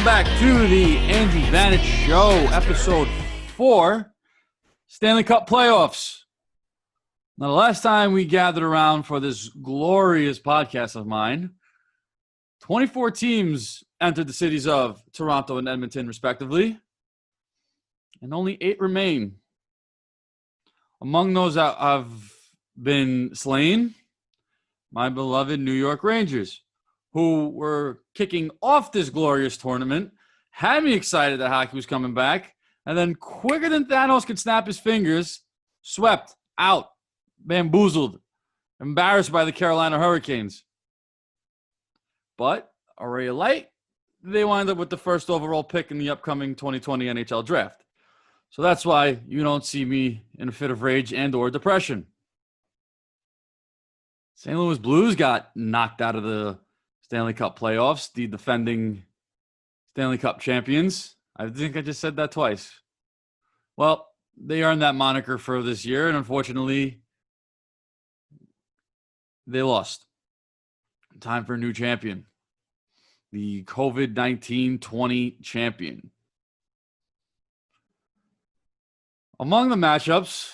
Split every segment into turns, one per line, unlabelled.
Welcome back to the Andy Vanech Show, episode 4, Stanley Cup Playoffs. Now, the last time we gathered around for this glorious podcast of mine, 24 teams entered the cities of Toronto and Edmonton, respectively, and only 8 remain. Among those that have been slain, my beloved New York Rangers, who were kicking off this glorious tournament, had me excited that hockey was coming back, and then quicker than Thanos could snap his fingers, swept out, bamboozled, embarrassed by the Carolina Hurricanes. But a ray of light, they wind up with the first overall pick in the upcoming 2020 NHL draft. So that's why you don't see me in a fit of rage and or depression. St. Louis Blues got knocked out of the Stanley Cup Playoffs, the defending Stanley Cup champions. I think I just said that twice. Well, they earned that moniker for this year, and unfortunately, they lost. Time for a new champion. The COVID-19 20 champion. Among the matchups,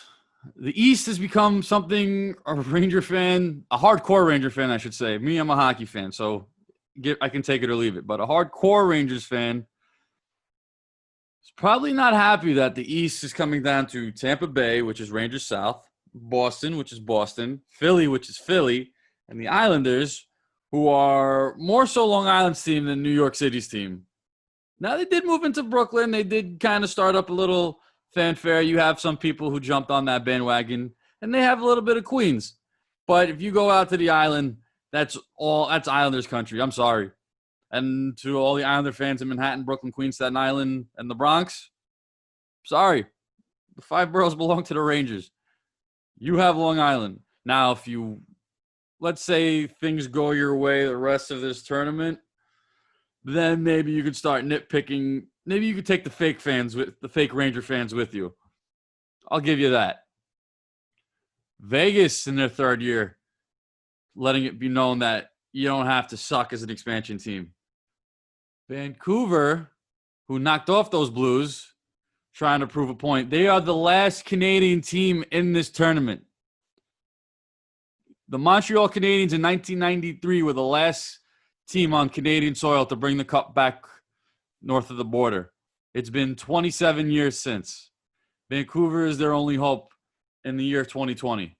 the East has become something a Ranger fan, a hardcore Ranger fan, I should say. Me, I'm a hockey fan, so I can take it or leave it. But a hardcore Rangers fan is probably not happy that the East is coming down to Tampa Bay, which is Rangers South, Boston, which is Boston, Philly, which is Philly, and the Islanders, who are more so Long Island's team than New York City's team. Now, they did move into Brooklyn. They did kind of start up a little fanfare. You have some people who jumped on that bandwagon, and they have a little bit of Queens. But if you go out to the island, that's Islanders country. I'm sorry. And to all the Islander fans in Manhattan, Brooklyn, Queens, Staten Island, and the Bronx, sorry. The 5 boroughs belong to the Rangers. You have Long Island. Now, if you, let's say things go your way the rest of this tournament, then maybe you could start nitpicking. Maybe you could take the fake Ranger fans with you. I'll give you that. Vegas in their third year, letting it be known that you don't have to suck as an expansion team. Vancouver, who knocked off those Blues, trying to prove a point. They are the last Canadian team in this tournament. The Montreal Canadiens in 1993 were the last team on Canadian soil to bring the cup back north of the border. It's been 27 years since. Vancouver is their only hope in the year 2020.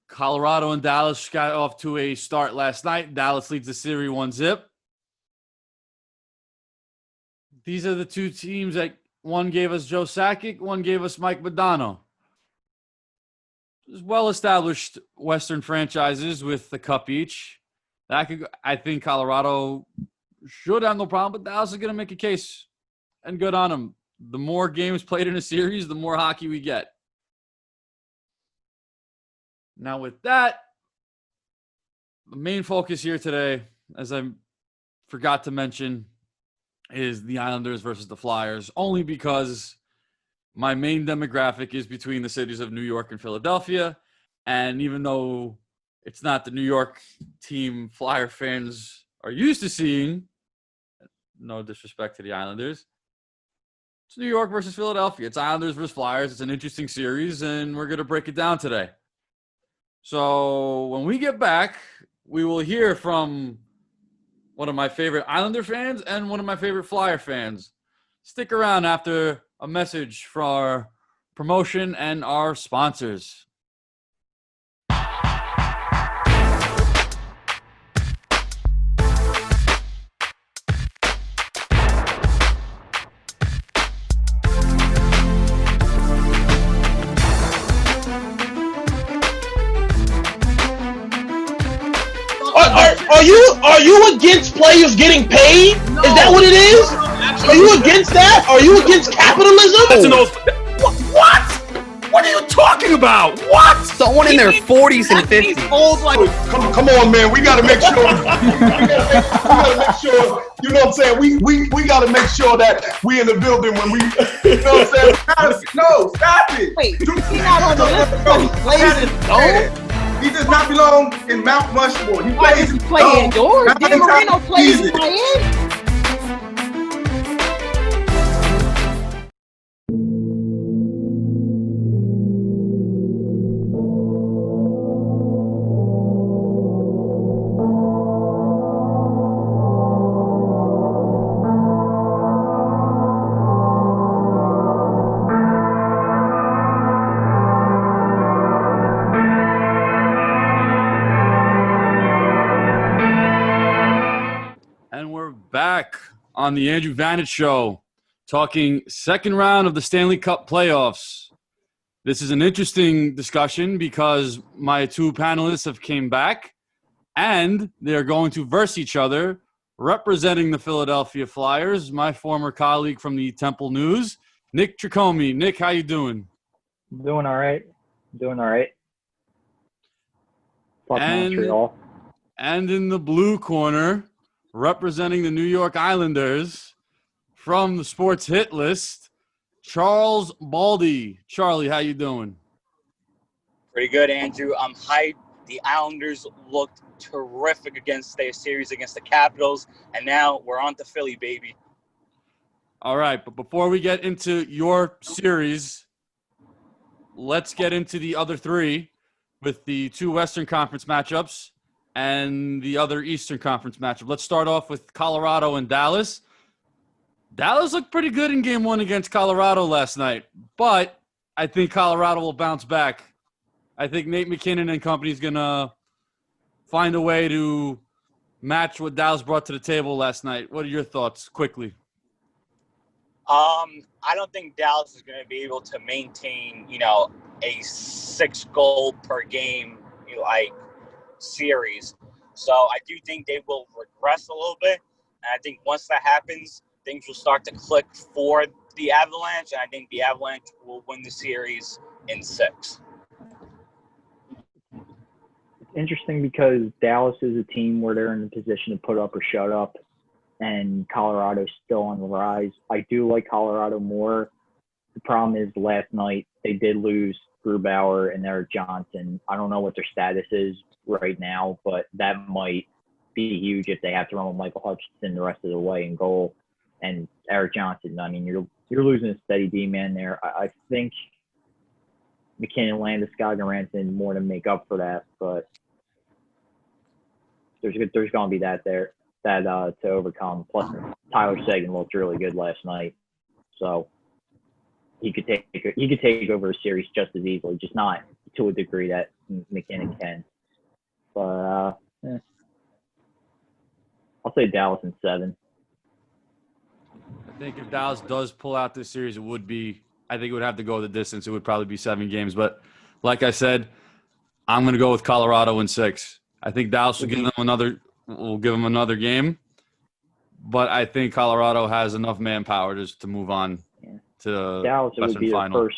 Colorado and Dallas got off to a start last night. Dallas leads the series 1-0. These are the two teams that one gave us Joe Sakic, one gave us Mike Modano. Well-established Western franchises with the cup each. I think Colorado should have no problem, but Dallas is going to make a case, and good on them. The more games played in a series, the more hockey we get. Now with that, the main focus here today, as I forgot to mention, is the Islanders versus the Flyers, only because my main demographic is between the cities of New York and Philadelphia, and even though it's not the New York team Flyer fans are used to seeing, no disrespect to the Islanders, it's New York versus Philadelphia. It's Islanders versus Flyers. It's an interesting series, and we're going to break it down today. So when we get back, we will hear from one of my favorite Islander fans and one of my favorite Flyer fans. Stick around after a message for our promotion and our sponsors.
Are you against players getting paid? No. Is that what it is? Are you against that? Are you against capitalism?
That's what? What are you talking about? What?
Someone in their 40s and 50s.
Come on, man. We gotta make sure. we gotta make sure. You know what I'm saying? We gotta make sure that we in the building when we. You know what I'm saying?
No, stop it.
Wait, he's not on the list of places.
He just
not belong in Mount Rushmore. He
Why
plays
does he play indoors? Dan Marino plays in
season.
Miami.
And we're back on the Andrew Vanech Show, talking second round of the Stanley Cup Playoffs. This is an interesting discussion because my two panelists have came back, and they're going to verse each other, representing the Philadelphia Flyers. My former colleague from the Temple News, Nick Tricome. Nick, how you doing?
Doing all right. Fuck Montreal.
And in the blue corner, representing the New York Islanders from the Sports Hit List, Charles Baldi. Charlie, how you doing?
Pretty good, Andrew. I'm hyped. The Islanders looked terrific against their series against the Capitals, and now we're on to Philly, baby.
All right, but before we get into your series, let's get into the other three with the two Western Conference matchups and the other Eastern Conference matchup. Let's start off with Colorado and Dallas. Dallas looked pretty good in Game 1 against Colorado last night, but I think Colorado will bounce back. I think Nate McKinnon and company is going to find a way to match what Dallas brought to the table last night. What are your thoughts, quickly?
I don't think Dallas is going to be able to maintain, a 6-goal per game, series. So I do think they will regress a little bit. And I think once that happens, things will start to click for the Avalanche. And I think the Avalanche will win the series in 6.
It's interesting because Dallas is a team where they're in a position to put up or shut up, and Colorado's still on the rise. I do like Colorado more. The problem is last night they did lose Grubauer and Eric Johnson. I don't know what their status is right now, but that might be huge if they have to run with Michael Hutchinson the rest of the way in goal. And Eric Johnson, I mean, you're losing a steady D-man there. I think McKinnon, Landeskog, and Ranson more than make up for that, but there's going to be that there to overcome. Plus, Tyler Seguin looked really good last night, so he could take over a series just as easily, just not to a degree that McKinnon can. But I'll say Dallas in 7.
I think if Dallas does pull out this series, I think it would have to go the distance. It would probably be 7 games. But like I said, I'm going to go with Colorado in 6. I think Dallas will give them another game. But I think Colorado has enough manpower just to move on to the
Dallas
Western
would be
Final.
their first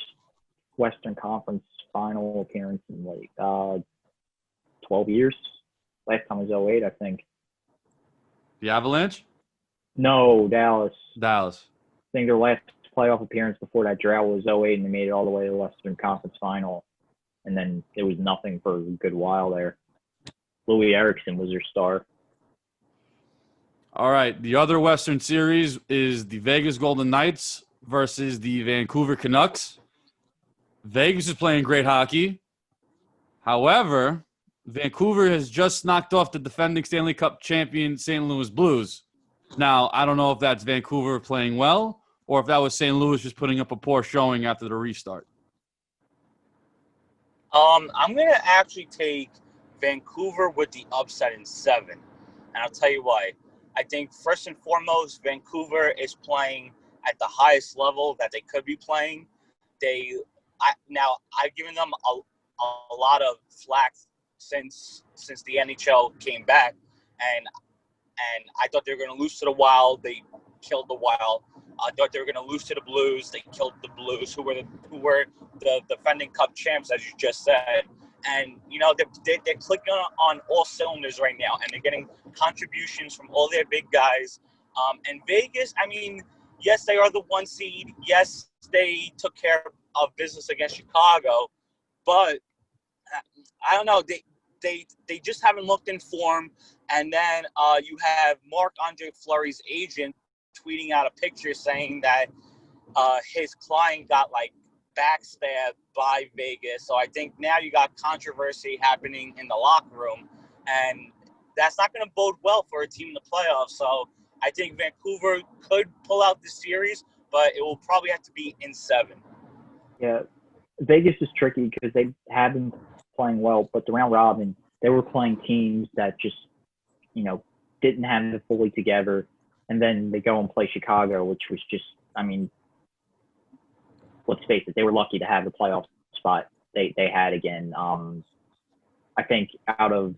Western Conference Final appearance in 12 years. Last time was 08, I think.
The Avalanche?
No, Dallas.
Dallas.
I think their last playoff appearance before that drought was 08, and they made it all the way to the Western Conference Final. And then it was nothing for a good while there. Louis Eriksson was their star.
All right. The other Western Series is the Vegas Golden Knights versus the Vancouver Canucks. Vegas is playing great hockey. However, Vancouver has just knocked off the defending Stanley Cup champion St. Louis Blues. Now, I don't know if that's Vancouver playing well or if that was St. Louis just putting up a poor showing after the restart.
I'm going to actually take Vancouver with the upset in 7. And I'll tell you why. I think first and foremost, Vancouver is playing at the highest level that they could be playing. I've given them a lot of flack since the NHL came back, and I thought they were going to lose to the Wild. They killed the Wild. I thought they were going to lose to the Blues. They killed the Blues, who were the defending Cup champs, as you just said. And they're clicking on all cylinders right now, and they're getting contributions from all their big guys. And Vegas, I mean, yes, they are the 1 seed. Yes, they took care of business against Chicago, but I don't know. they just haven't looked in form. And then you have Marc-Andre Fleury's agent tweeting out a picture saying that his client got like backstabbed by Vegas. So I think now you got controversy happening in the locker room, and that's not going to bode well for a team in the playoffs. So I think Vancouver could pull out the series, but it will probably have to be in 7.
Yeah, Vegas is tricky because they have been playing well, but the round robin, they were playing teams that just, didn't have it fully together. And then they go and play Chicago, which was just, let's face it, they were lucky to have the playoff spot they had again. I think out of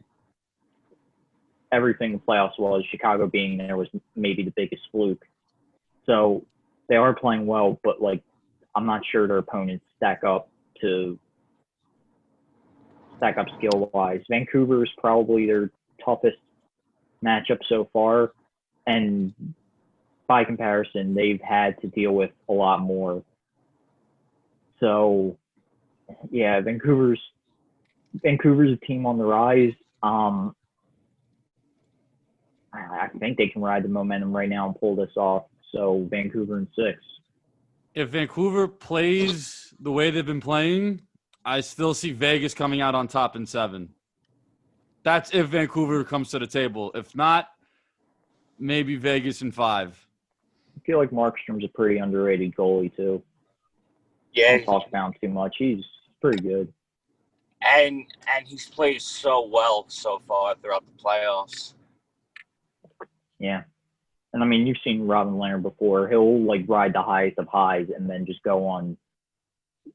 everything the playoffs was, Chicago being there was maybe the biggest fluke. So they are playing well, but I'm not sure their opponents stack up skill wise. Vancouver is probably their toughest matchup so far, and by comparison, they've had to deal with a lot more. So, yeah, Vancouver's a team on the rise. I think they can ride the momentum right now and pull this off. So Vancouver in 6.
If Vancouver plays the way they've been playing, I still see Vegas coming out on top in 7. That's if Vancouver comes to the table. If not, maybe Vegas in 5.
I feel like Markstrom's a pretty underrated goalie too.
Yeah,
don't talk about him too much. He's pretty good.
And he's played so well so far throughout the playoffs.
Yeah. And you've seen Robin Leonard before. He'll ride the highest of highs and then just go on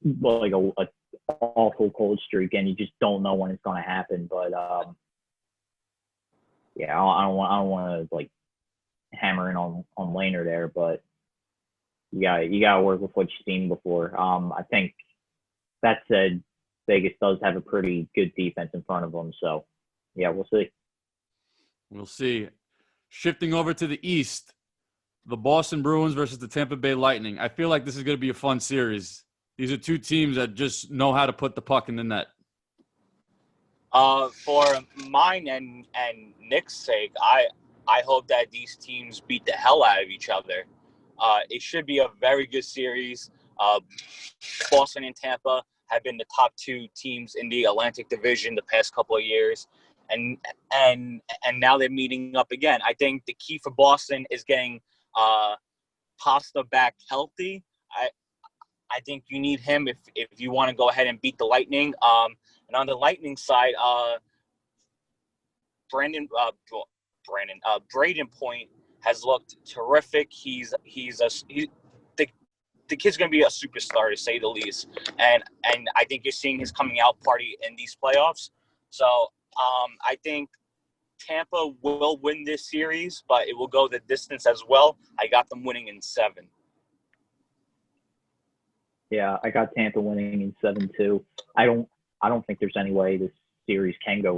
a awful cold streak, and you just don't know when it's going to happen. But yeah, I don't want to hammer in on Leonard there, but you got to work with what you've seen before. I think that said, Vegas does have a pretty good defense in front of them. So yeah, we'll see.
We'll see. Shifting over to the East, the Boston Bruins versus the Tampa Bay Lightning. I feel like this is going to be a fun series. These are two teams that just know how to put the puck in the net.
For mine and Nick's sake, I hope that these teams beat the hell out of each other. It should be a very good series. Boston and Tampa have been the top 2 teams in the Atlantic Division the past couple of years. And now they're meeting up again. I think the key for Boston is getting Pasta back healthy. I think you need him if you want to go ahead and beat the Lightning. And on the Lightning side, Braden Point has looked terrific. The kid's going to be a superstar, to say the least. And I think you're seeing his coming out party in these playoffs. So I think Tampa will win this series, but it will go the distance as well. I got them winning in 7.
Yeah, I got Tampa winning in 7 too. I don't think there's any way this series can go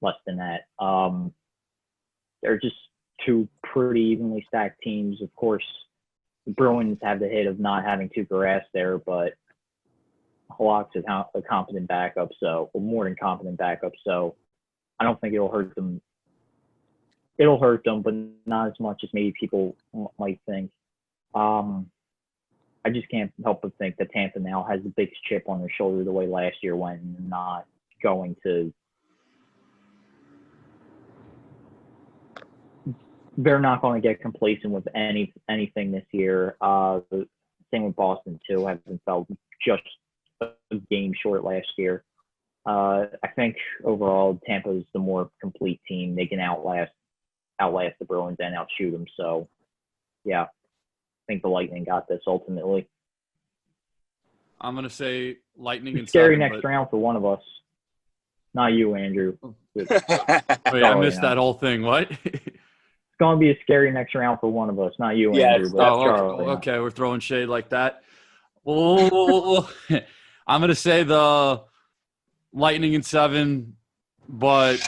less than that. They're just 2 pretty evenly stacked teams. Of course, the Bruins have the hit of not having Tuukka Rask there, but Halak's a competent backup, more than competent backup. So I don't think it'll hurt them. It'll hurt them, but not as much as maybe people might think. I just can't help but think that Tampa now has the biggest chip on their shoulder the way last year when not going to. They're not going to get complacent with anything this year. Same with Boston too. Haven't felt just a game short last year. I think overall Tampa is the more complete team. They can outlast the Bruins and outshoot them. So, yeah, I think the Lightning got this ultimately.
I'm going to say Lightning in 7.
Scary next round for one of us. Not you, Andrew.
Wait, I missed that whole thing. What?
It's going to be a scary next round for one of us. Not you, Andrew. But Charlie.
Okay, we're throwing shade like that. Well, I'm going to say the Lightning in 7, but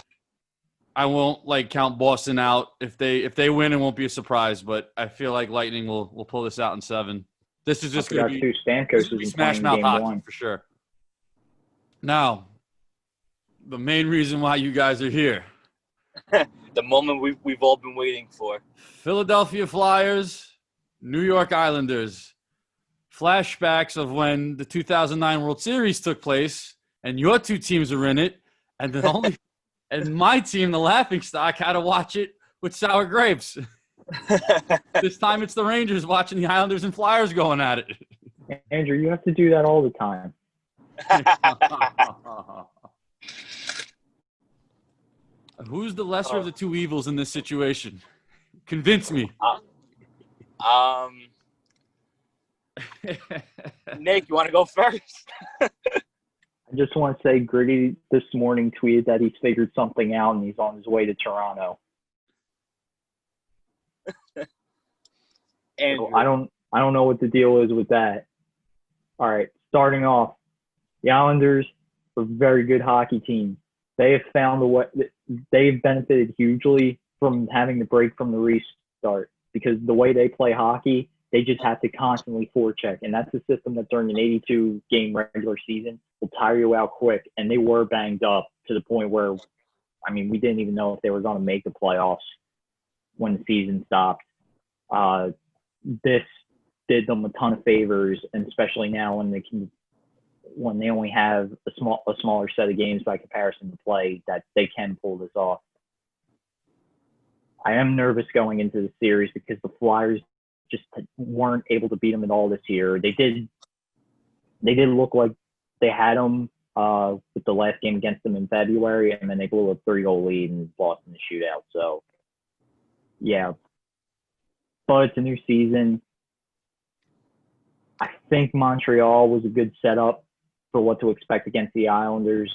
I won't count Boston out. If they win, it won't be a surprise. But I feel like Lightning will pull this out in 7. This is just going to be
Stamkos
smash mouth hockey for sure. Now, the main reason why you guys are here.
The moment we've all been waiting for.
Philadelphia Flyers, New York Islanders. Flashbacks of when the 2009 World Series took place and your two teams were in it, and and my team, the Laughingstock, had to watch it with sour grapes. This time it's the Rangers watching the Islanders and Flyers going at it.
Andrew, you have to do that all the time.
Who's the lesser of the two evils in this situation? Convince me.
Nick, you want to go first?
I just want to say Gritty this morning tweeted that he's figured something out and he's on his way to Toronto.
Andrew.
So I don't know what the deal is with that. All right, starting off, the Islanders are a very good hockey team. They have found a way. They've benefited hugely from having to break from the restart because the way they play hockey, they just have to constantly forecheck, and that's a system that during an 82-game regular season will tire you out quick. And they were banged up to the point where, I mean, we didn't even know if they were going to make the playoffs when the season stopped. This did them a ton of favors, and especially now when they only have a smaller set of games by comparison to play, that they can pull this off. I am nervous going into the series because the Flyers just weren't able to beat them at all this year. They did look like they had them with the last game against them in February, and then they blew a 3-goal lead and lost in the shootout. So, yeah. But it's a new season. I think Montreal was a good setup for what to expect against the Islanders.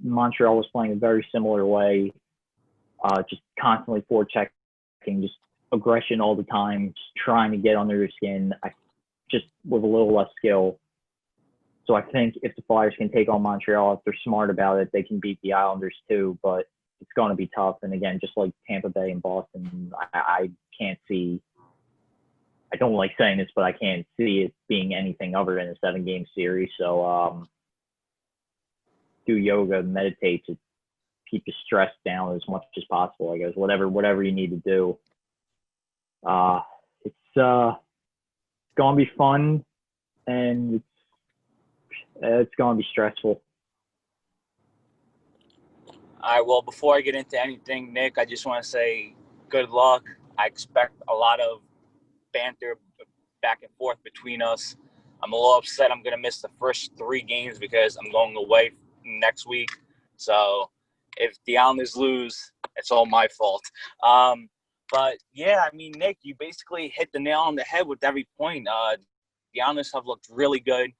Montreal was playing a very similar way, just constantly forechecking, just aggression all the time, just trying to get under their skin, just with a little less skill. So I think if the Flyers can take on Montreal, if they're smart about it, they can beat the Islanders too, but it's going to be tough. And again, just like Tampa Bay and Boston, I can't see, I don't like saying this, but I can't see it being anything other than a 7-game series. So do yoga, meditate to keep the stress down as much as possible, I guess, whatever you need to do. It's going to be fun, and it's going to be stressful.
All right, well, before I get into anything, Nick, I just want to say good luck. I expect a lot of banter back and forth between us. I'm a little upset I'm going to miss the first 3 games because I'm going away next week. So if the Islanders lose, it's all my fault. But, yeah, I mean, Nick, you basically hit the nail on the head with every point. The Islanders have looked really good.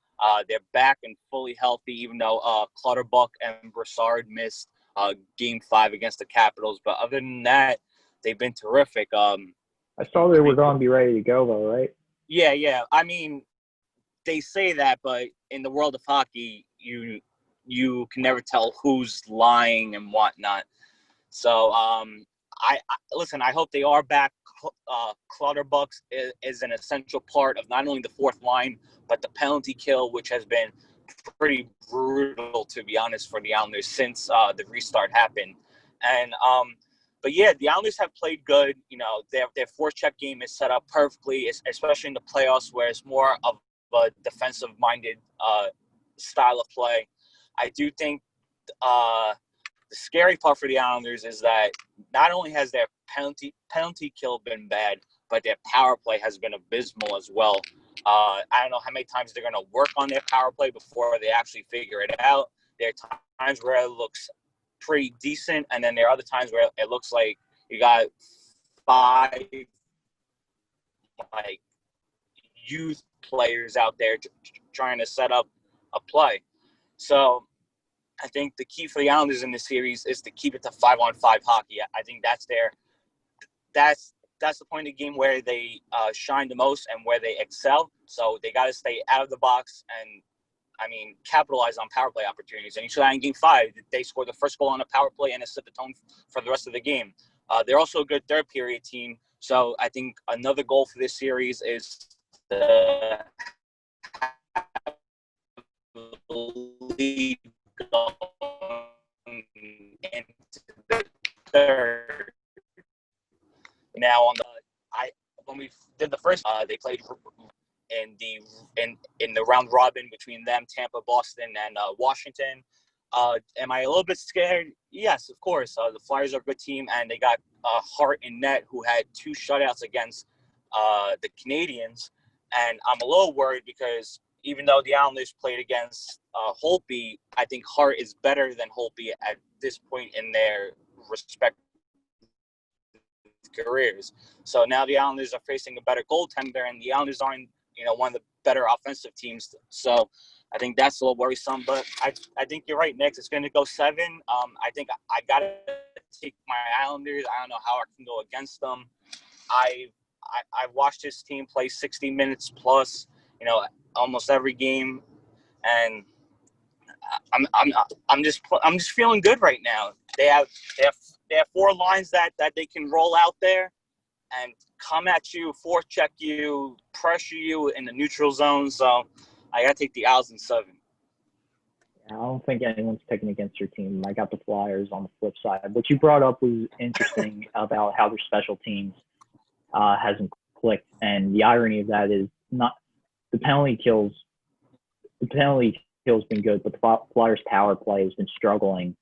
They're back and fully healthy, even though Clutterbuck and Brassard missed Game 5 against the Capitals. But other than that, they've been terrific.
I saw they were going to be ready to go, though, right?
Yeah. I mean, they say that, but in the world of hockey, you can never tell who's lying and whatnot. So, I listen, I hope they are back. Clutterbuck is an essential part of not only the fourth line, but the penalty kill, which has been pretty brutal, to be honest, for the Islanders since the restart happened. And but yeah, the Islanders have played good. You know, their forecheck game is set up perfectly, especially in the playoffs, where it's more of a defensive-minded style of play. I do think the scary part for the Islanders is that not only has their penalty kill been bad, but their power play has been abysmal as well. I don't know how many times they're going to work on their power play before they actually figure it out. There are times where it looks pretty decent, and then there are other times where it looks like you got 5 like youth players out there trying to set up a play. So I think the key for the Islanders in this series is to keep it to 5-on-5 hockey. I think that's the point of the game where they shine the most and where they excel. So they got to stay out of the box and, I mean, capitalize on power play opportunities. And you saw that in Game 5, they scored the first goal on a power play and it set the tone for the rest of the game. They're also a good third period team. So I think another goal for this series is to have the lead going into the third. Now when we did the first, they played in the round robin between them, Tampa, Boston, and Washington. Am I a little bit scared? Yes, of course. The Flyers are a good team, and they got Hart in net, who had 2 shutouts against the Canadians. And I'm a little worried because even though the Islanders played against Holtby, I think Hart is better than Holtby at this point in their respective careers. So now the Islanders are facing a better goaltender, and the Islanders aren't, one of the better offensive teams. So I think that's a little worrisome. But I think you're right, Nick. It's going to go 7. I think I got to take my Islanders. I don't know how I can go against them. I've watched this team play 60 minutes plus, almost every game, and I'm just feeling good right now. They have 4 lines that they can roll out there and come at you, forecheck you, pressure you in the neutral zone. So I got to take the Isles in 7.
I don't think anyone's picking against your team. I got the Flyers on the flip side. What you brought up was interesting about how their special teams hasn't clicked, and the irony of that is not the penalty kills. The penalty kill's been good, but the Flyers' power play has been struggling.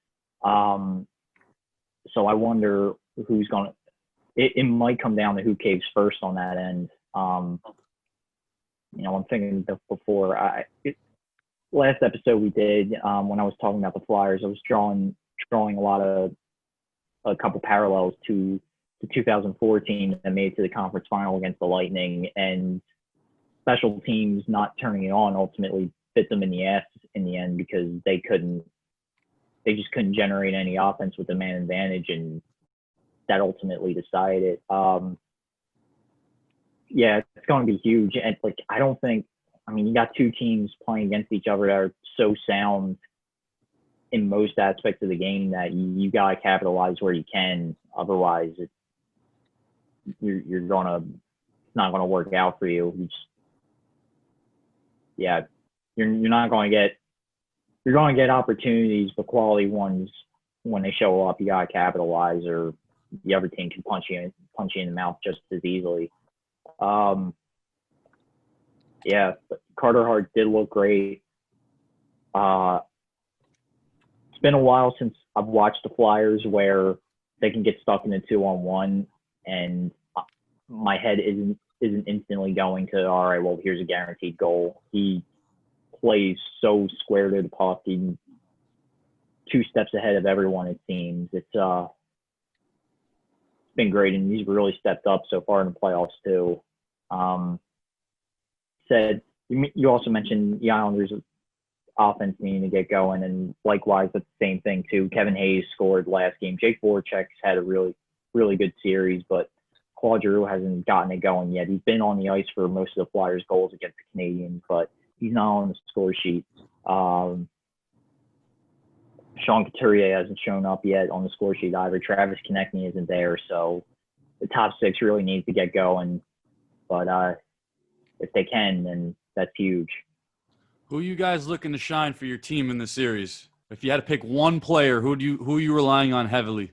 So I wonder who's going to. It might come down to who caves first on that end. I'm thinking before last episode we did when I was talking about the Flyers, I was drawing a couple parallels to the 2014 that made it to the conference final against the Lightning, and special teams not turning it on ultimately bit them in the ass in the end because they just couldn't generate any offense with the man advantage, and that ultimately decided it. Yeah, it's going to be huge. And you got 2 teams playing against each other that are so sound in most aspects of the game that you got to capitalize where you can. Otherwise, it's not going to work out for you. You're not going to get. You're going to get opportunities, but quality ones when they show up, you got to capitalize, or the other team can punch you in the mouth just as easily. But Carter Hart did look great. It's been a while since I've watched the Flyers where they can get stuck in a 2-on-1, and my head isn't instantly going to, all right, well, here's a guaranteed goal. He plays so square to the puck, he's 2 steps ahead of everyone, it seems. It's been great, and he's really stepped up so far in the playoffs too. You also mentioned the Islanders' offense needing to get going, and likewise, that's the same thing too. Kevin Hayes scored last game. Jake Voracek's had a really, really good series, but Claude Giroux hasn't gotten it going yet. He's been on the ice for most of the Flyers' goals against the Canadians, but he's not on the score sheet. Sean Couturier hasn't shown up yet on the score sheet either. Travis Konechny isn't there, so the top 6 really needs to get going. But if they can, then that's huge.
Who are you guys looking to shine for your team in the series? If you had to pick one player, who are you relying on heavily?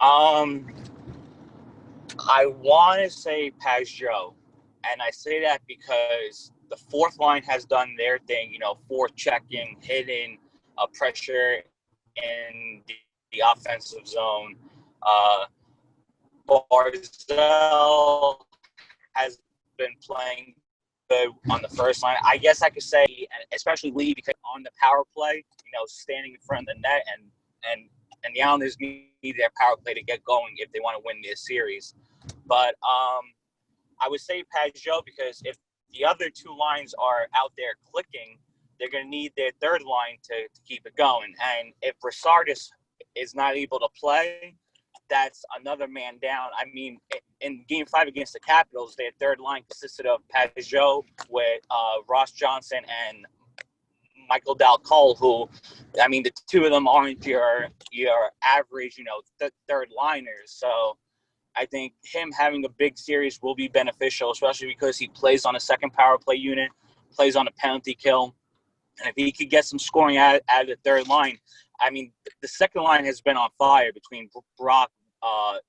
I want to say Pajot, and I say that because the 4th line has done their thing, forechecking, hitting, pressure in the offensive zone. Barzal has been playing good on the first line. I guess I could say, especially Lee, because on the power play, standing in front of the net, and the Islanders need their power play to get going if they want to win this series. But I would say Pajot, because if the other 2 lines are out there clicking, they're going to need their 3rd line to keep it going. And if Brassardis is not able to play, that's another man down. I mean, in Game 5 against the Capitals, their 3rd line consisted of Pajot with Ross Johnson and Michael Dalcol, who, I mean, the 2 of them aren't your average, 3rd liners. So I think him having a big series will be beneficial, especially because he plays on a second power play unit, plays on a penalty kill. And if he could get some scoring out of the third line, I mean, the second line has been on fire between Brock,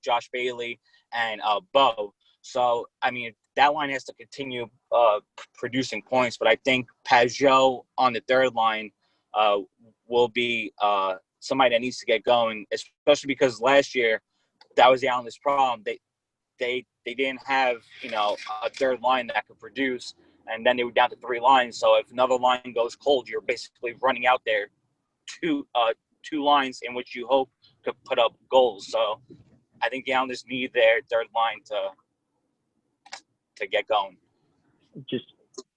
Josh Bailey, and Bo. So, I mean, that line has to continue producing points. But I think Pajot on the third line will be somebody that needs to get going, especially because last year that was the Islanders' problem. They didn't have, a third line that could produce, and then they were down to 3 lines. So if another line goes cold, you're basically running out there two lines in which you hope could put up goals. So I think the Islanders need their third line to get going.
Just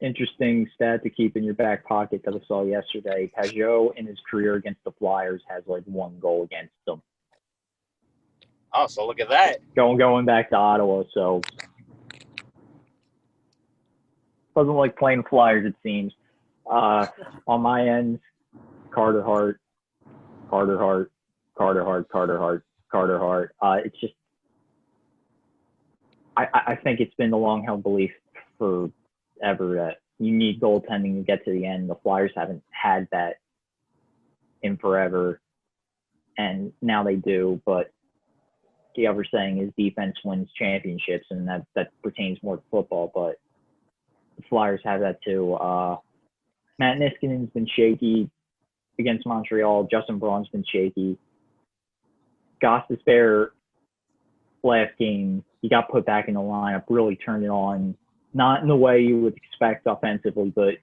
interesting stat to keep in your back pocket that I saw yesterday. Pajot in his career against the Flyers has like 1 goal against them.
Oh, so look at that.
Going back to Ottawa, so doesn't like playing Flyers, it seems. On my end, Carter Hart. It's just, I think it's been the long-held belief forever that you need goaltending to get to the end. The Flyers haven't had that in forever, and now they do. But the other saying is defense wins championships, and that pertains more to football. But the Flyers have that too. Matt Niskanen's been shaky against Montreal. Justin Braun's been shaky. Gostisbehere last game, he got put back in the lineup, really turned it on. Not in the way you would expect offensively, but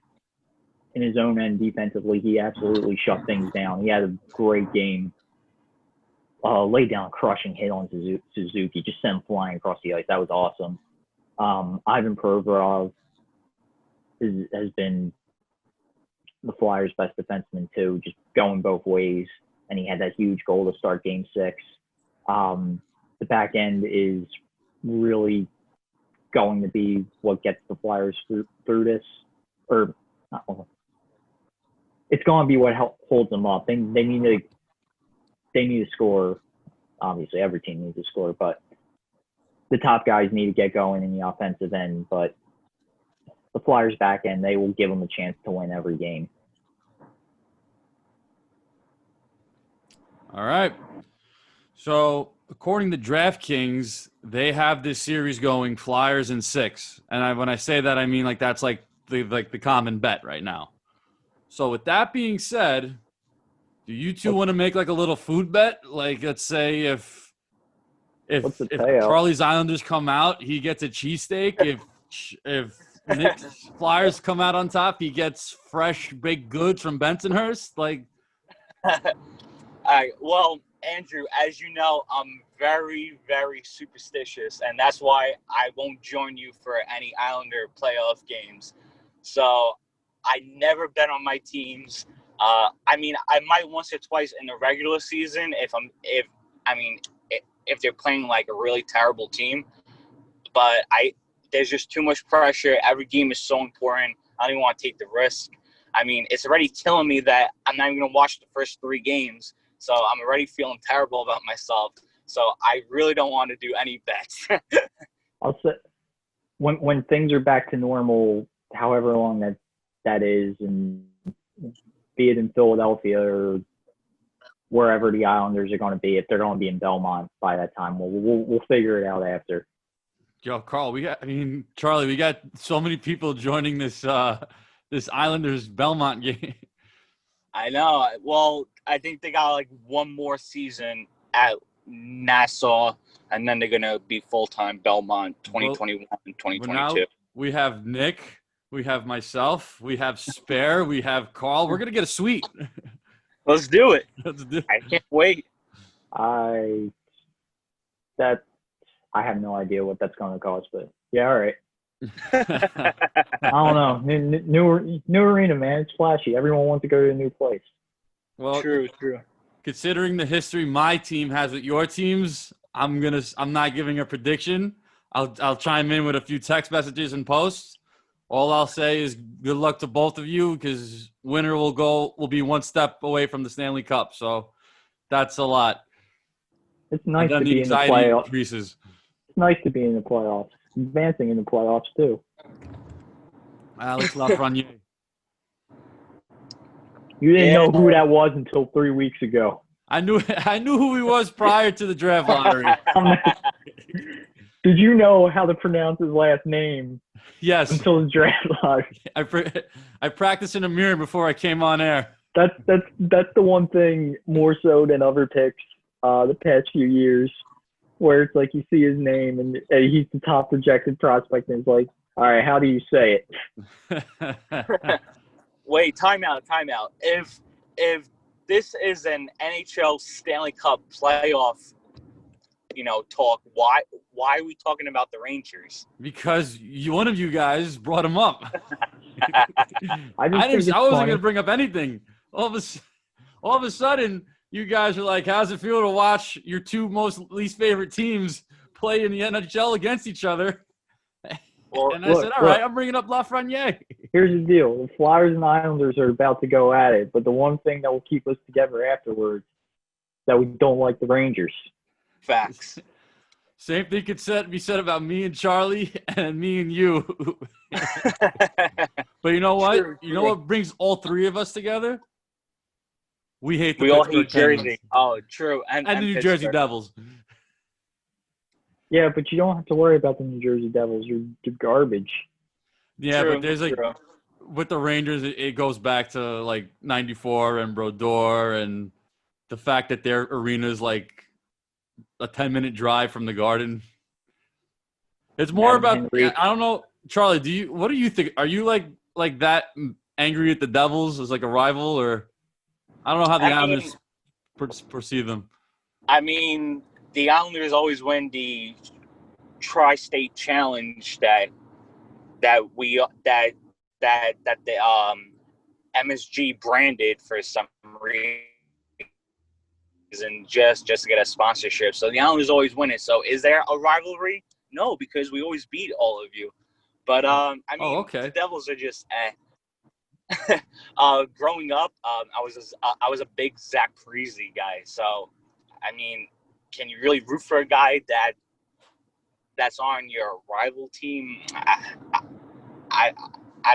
in his own end defensively, he absolutely shut things down. He had a great game. Laid down a crushing hit on Suzuki, just sent him flying across the ice. That was awesome. Ivan Provorov has been the Flyers' best defenseman too, just going both ways. And he had that huge goal to start Game 6. The back end is really going to be what gets the Flyers through this, or not. It's going to be what holds them up. They need to score. Obviously, every team needs to score, but the top guys need to get going in the offensive end. But the Flyers' back end, they will give them a chance to win every game.
All right. So, according to DraftKings, they have this series going Flyers in 6. And when I say that, I mean that's like the common bet right now. So, with that being said, do you two want to make like a little food bet? Like, let's say if Charlie's Islanders come out, he gets a cheesesteak. If Nick's Flyers come out on top, he gets fresh baked goods from Bensonhurst. Like,
all right. Well, Andrew, as you know, I'm very, very superstitious, and that's why I won't join you for any Islander playoff games. So I never bet on my teams. I mean, I might once or twice in the regular season if they're playing like a really terrible team. But there's just too much pressure. Every game is so important. I don't even want to take the risk. I mean, it's already killing me that I'm not even going to watch the first 3 games. So I'm already feeling terrible about myself. So I really don't want to do any bets.
I'll say when things are back to normal, however long that is, and be it in Philadelphia or wherever the Islanders are going to be, if they're going to be in Belmont by that time, we'll figure it out after.
Yo, Carl, Charlie, we got so many people joining this Islanders Belmont game.
I know. Well, I think they got like one more season at Nassau, and then they're going to be full-time Belmont 2021 and 2022.
Now we have Nick, we have myself, we have Spare, we have Carl. We're going to get a suite.
Let's do it.
Let's do it.
I can't wait.
I have no idea what that's going to cost, but yeah, all right. I don't know. New arena, man. It's flashy. Everyone wants to go to a new place.
Well,
true.
Considering the history my team has with your teams, I'm not giving a prediction. I'll chime in with a few text messages and posts. All I'll say is good luck to both of you, because winner will be one step away from the Stanley Cup. So that's a lot.
It's nice to be in the playoffs.
Increases.
It's nice to be in the playoffs. Advancing in the playoffs too.
Alex Lafreniere.
You didn't
Yeah.
know who that was until 3 weeks ago.
I knew who he was prior to the draft lottery.
Did you know how to pronounce his last name
Yes,
until the draft lottery?
I practiced in a mirror before I came on air.
That's the one thing more so than other picks the past few years, where it's like you see his name and he's the top projected prospect, and it's like, all right, how do you say it?
Wait, timeout. If this is an NHL Stanley Cup playoff, talk, why are we talking about the Rangers?
Because one of you guys brought him up.
I
I wasn't
funny.
going to bring up anything. All of a sudden, you guys are like, "How's it feel to watch your two least favorite teams play in the NHL against each other?" And I said, "All right, I'm bringing up Lafreniere."
Here's the deal: the Flyers and Islanders are about to go at it, but the one thing that will keep us together afterwards is that we don't like the Rangers.
Facts.
Same thing could be said about me and Charlie and me and you. But you know what?
True.
You know what brings all three of us together? We hate the
We all
Pittsburgh
hate Jersey.
Penguins.
Oh, true.
And the New Jersey Devils.
Yeah, but you don't have to worry about the New Jersey Devils. They're garbage.
Yeah,
True,
but there's with the Rangers, it goes back to like '94 and Brodeur, and the fact that their arena is like a 10-minute drive from the Garden. It's more about I don't know, Charlie. What do you think? Are you like that angry at the Devils as like a rival, or I don't know how the Islanders perceive them.
I mean, the Islanders always win the tri-state challenge that the MSG branded for some reason just to get a sponsorship. So the Islanders always win it. So is there a rivalry? No, because we always beat all of you. But I mean, the Devils are just growing up, I was a big Zach Parise guy. So I mean, can you really root for a guy that's on your rival team? I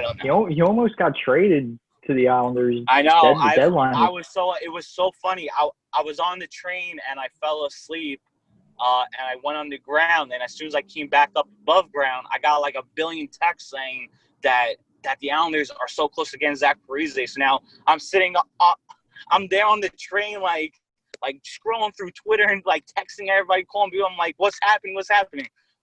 don't know.
He almost got traded to the Islanders.
I know.
Deadline.
It was so funny. I was on the train and I fell asleep. And I went on the ground, and as soon as I came back up above ground, I got like a billion texts saying that the Islanders are so close against Zach Parise. So now I'm sitting up, I'm there on the train, like scrolling through Twitter and like texting everybody, calling people. I'm like, what's happening?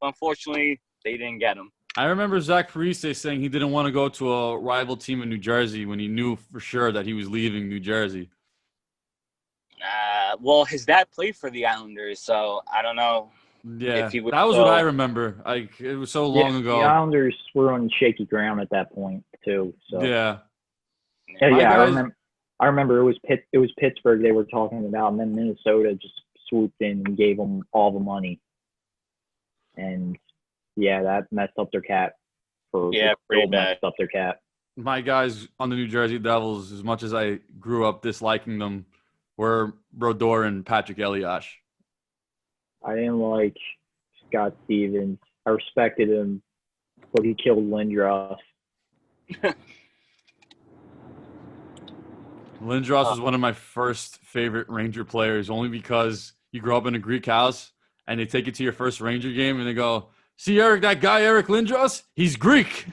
But unfortunately, they didn't get him.
I remember Zach Parise saying he didn't want to go to a rival team in New Jersey when he knew for sure that he was leaving New Jersey.
Well, his dad played for the Islanders, so I don't know.
Yeah, that was what I remember. It was so long ago.
The Islanders were on shaky ground at that point too. So
yeah.
I remember it was Pittsburgh they were talking about, and then Minnesota just swooped in and gave them all the money, and yeah, that messed up their cap.
Pretty bad.
Messed up their cap.
My guys on the New Jersey Devils, as much as I grew up disliking them, were Brodeur and Patrick Elias.
I didn't like Scott Stevens. I respected him, but he killed Lindros.
Lindros was one of my first favorite Ranger players, only because you grow up in a Greek house and they take you to your first Ranger game and they go, "See, Eric, that guy Eric Lindros, he's Greek."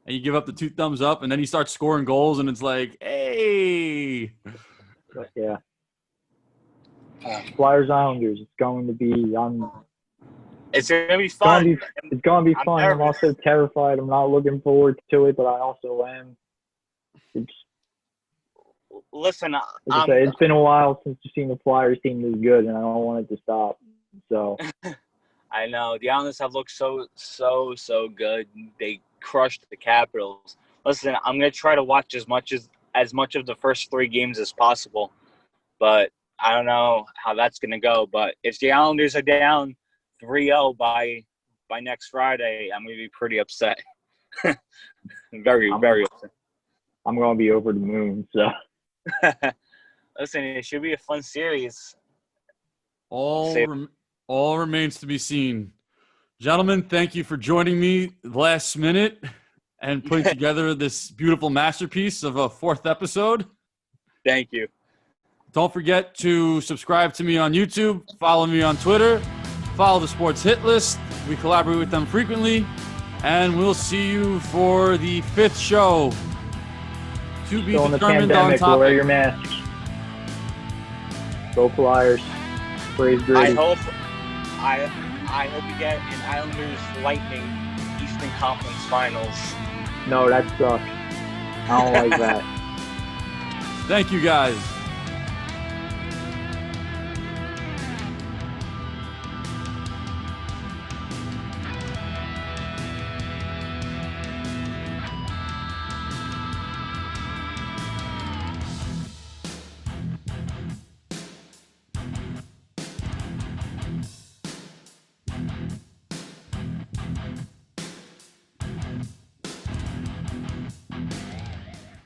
And you give up the 2 thumbs up, and then he starts scoring goals, and it's like, hey.
Yeah. Flyers Islanders. It's going to be
It's going to be fun.
It's going to be fun. I'm also terrified. I'm not looking forward to it, but I also am.
Listen,
it's been a while since you've seen the Flyers team this good, and I don't want it to stop. So
I know the Islanders have looked so good. They crushed the Capitals. Listen, I'm gonna try to watch as much of the first 3 games as possible, but I don't know how that's gonna go. But if the Islanders are down 3-0 by next Friday, I'm gonna be pretty upset. very upset.
I'm gonna be over the moon. So
listen, it should be a fun series.
All remains to be seen. Gentlemen, thank you for joining me last minute. and putting together this beautiful masterpiece of a 4th episode.
Thank you.
Don't forget to subscribe to me on YouTube, follow me on Twitter, follow the Sports Hit List. We collaborate with them frequently, and we'll see you for the 5th show. To be
Still in the
determined on
pandemic,
topic.
wear your masks. Go Flyers. Praise
I
Grady.
hope we get an Islanders Lightning Eastern Conference Finals.
No, that sucks. I don't like that.
Thank you, guys.